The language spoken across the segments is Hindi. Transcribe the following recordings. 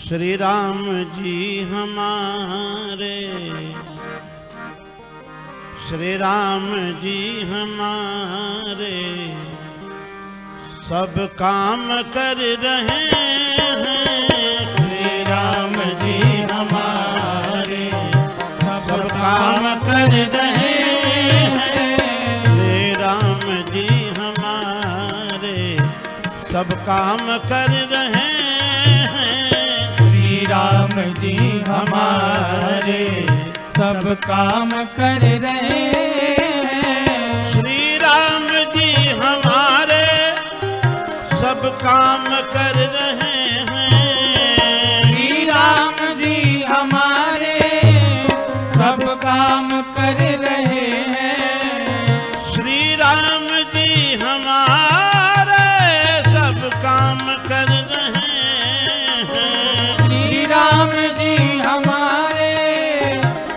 श्री राम जी हमारे, श्री राम जी हमारे सब काम कर रहे हैं। श्री राम जी हमारे सब काम कर रहे हैं। श्री राम जी हमारे सब काम कर रहे हैं। श्री राम जी हमारे सब काम कर रहे हैं। श्री राम जी हमारे सब काम कर रहे हैं। श्री राम जी हमारे सब काम कर रहे हैं। श्री राम जी हमारे सब काम कर रहे हैं। श्री राम जी हमारे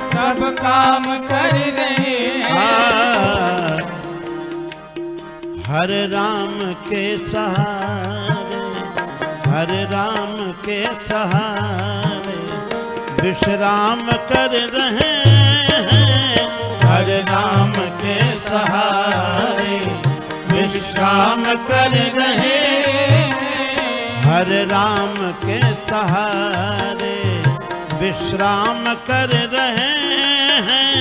सब काम कर रहे हैं। हर राम के सहारे, हर राम के सहारे विश्राम कर रहे हैं। हर राम के सहारे विश्राम कर रहे हैं। हर राम के सहारे विश्राम कर रहे हैं।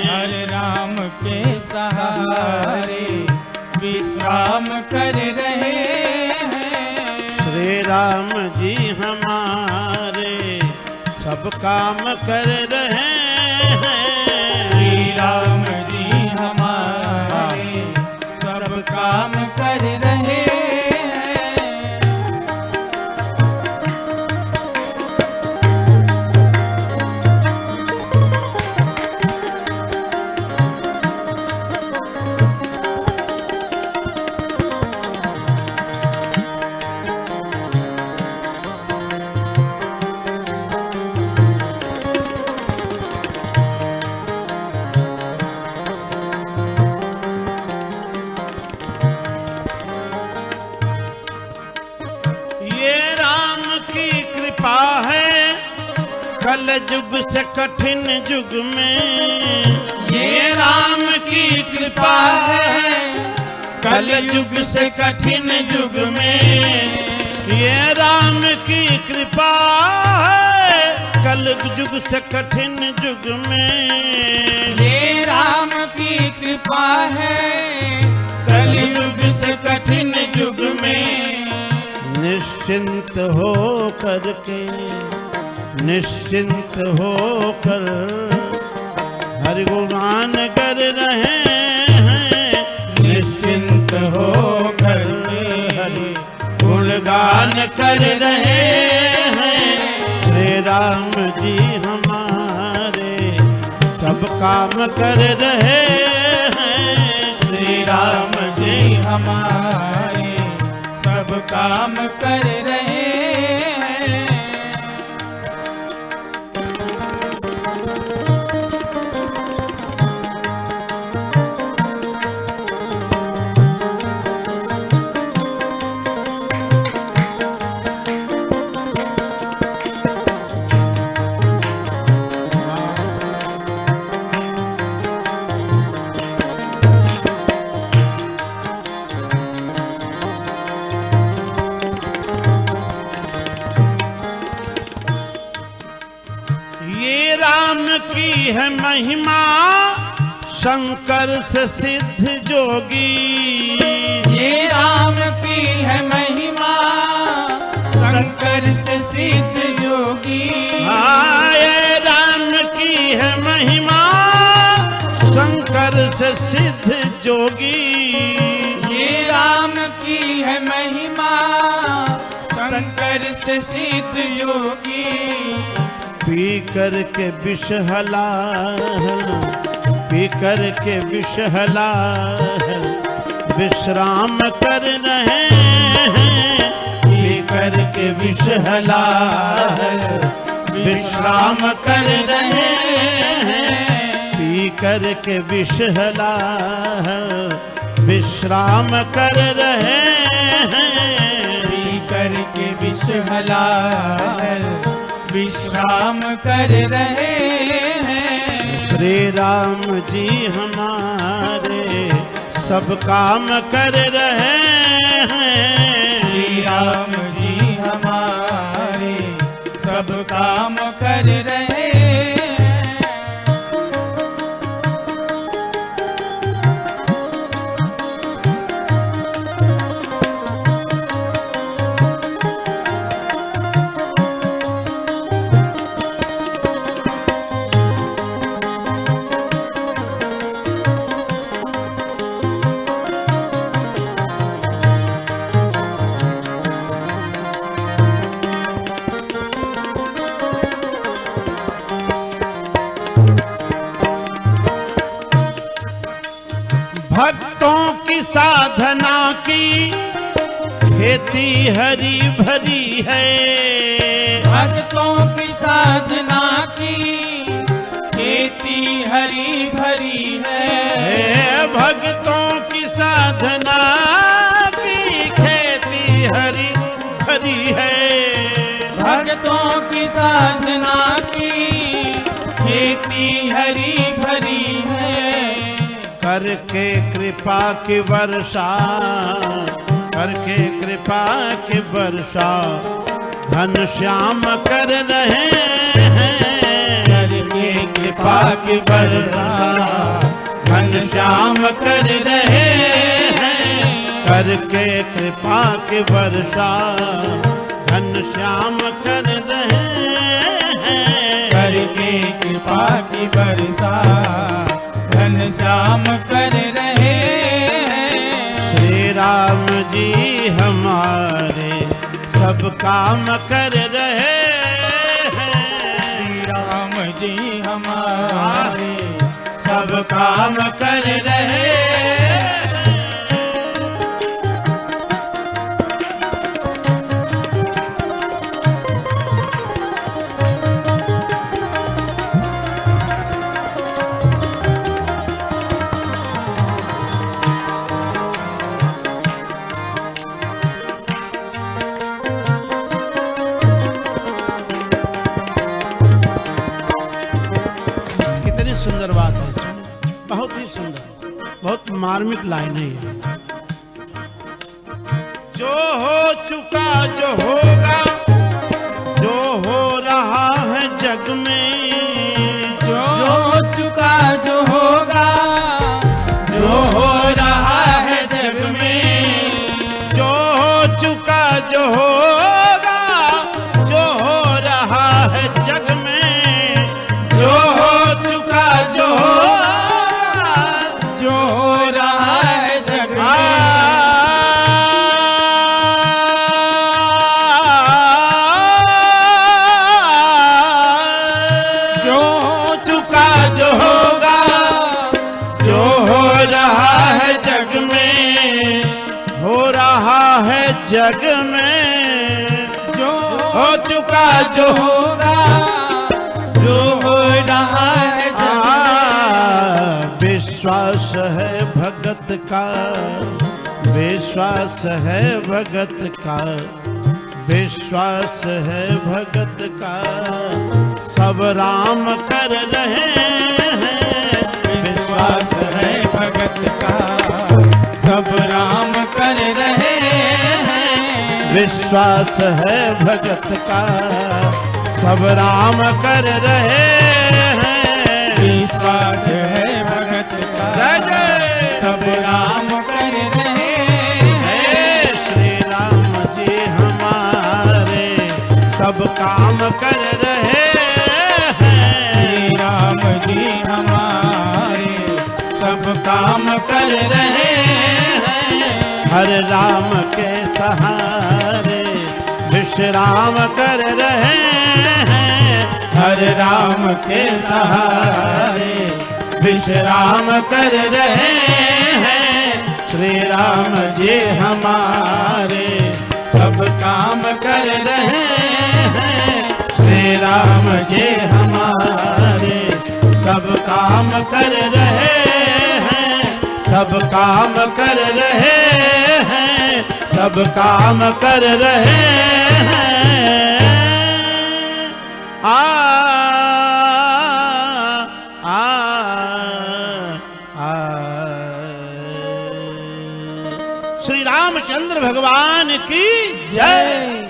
हर राम के सहारे विश्राम कर रहे हैं। श्री राम जी हमारे सब काम कर रहे हैं। श्री राम जी हमारे सब काम कर रहे हैं। कल युग से कठिन युग में ये राम की कृपा है। कल युग से कठिन युग में ये राम की कृपा है। कल युग से कठिन युग में ये राम की कृपा है। कल युग से कठिन युग में निश्चिंत हो करके, निश्चिंत होकर हरि गुणगान कर रहे हैं। निश्चिंत होकर हरि गुणगान कर रहे हैं। श्री राम जी हमारे सब काम कर रहे हैं। श्री राम जी हमारे सब काम कर रहे हैं। की है महिमा शंकर से सिद्ध जोगी। ये राम की है महिमा शंकर से सिद्ध जोगी। ये राम की है महिमा शंकर से सिद्ध जोगी। ये राम की है महिमा शंकर से सिद्ध जोगी। पी करके विष हलाहल, पी करके विष हलाहल विश्राम कर रहे हैं। पी करके विष हलाहल विश्राम कर रहे हैं। पी करके विष हलाहल विश्राम कर रहे हैं। पी करके विष हलाहल विश्राम कर रहे हैं। श्री राम जी हमारे सब काम कर रहे हैं। श्री राम जी हमारे सब काम कर रहे हैं। भक्तों की साधना की खेती हरी भरी है। भक्तों की साधना की खेती हरी भरी है। भक्तों की साधना की खेती हरी भरी है। भक्तों की साधना की खेती हरी भरी है। करके कृपा की वर्षा, करके कृपा की वर्षा घन श्याम कर रहे हैं। करके कृपा की वर्षा घन श्याम कर रहे हैं। करके कृपा की वर्षा घन श्याम कर रहे हैं। करके कृपा की वर्षा घन श्याम कर रहे हैं। श्री राम जी हमारे सब काम कर रहे हैं। श्री राम जी हमारे सब काम कर रहे हैं। सुंदर बात है इसमें, बहुत ही सुंदर, बहुत मार्मिक लाइन है ये। जो हो चुका जो होगा, जो हो रहा है जग में, जो हो चुका जो होगा, जो हो रहा है जग में। जो हो चुका जो होगा, जो हो रहा है जग में। जो हो चुका जो होगा, जो हो रहा है जग में। जो हो चुका जो होगा, जो हो रहा है जग में, हो रहा है जग में। जो हो चुका जो होगा, जो हो रहा है जग में। विश्वास है भगत का, विश्वास है भगत का, विश्वास है भगत का, सब राम कर रहे हैं। विश्वास है भगत का, सब राम कर रहे हैं। विश्वास है भगत का, सब राम कर रहे हैं। विश्वास है भगत का, सब राम कर रहे हैं। श्री राम जी हमारे सब काम कर रहे हैं। श्री राम जी हमारे सब काम कर रहे हैं। हर राम के सहारे विश्राम कर रहे हैं। हर राम के सहारे विश्राम कर रहे हैं। श्री राम जी हमारे सब काम कर रहे हैं। श्री राम जी हमारे सब काम कर रहे हैं। सब काम कर रहे हैं। सब काम कर रहे हैं। श्री रामचंद्र भगवान की जय।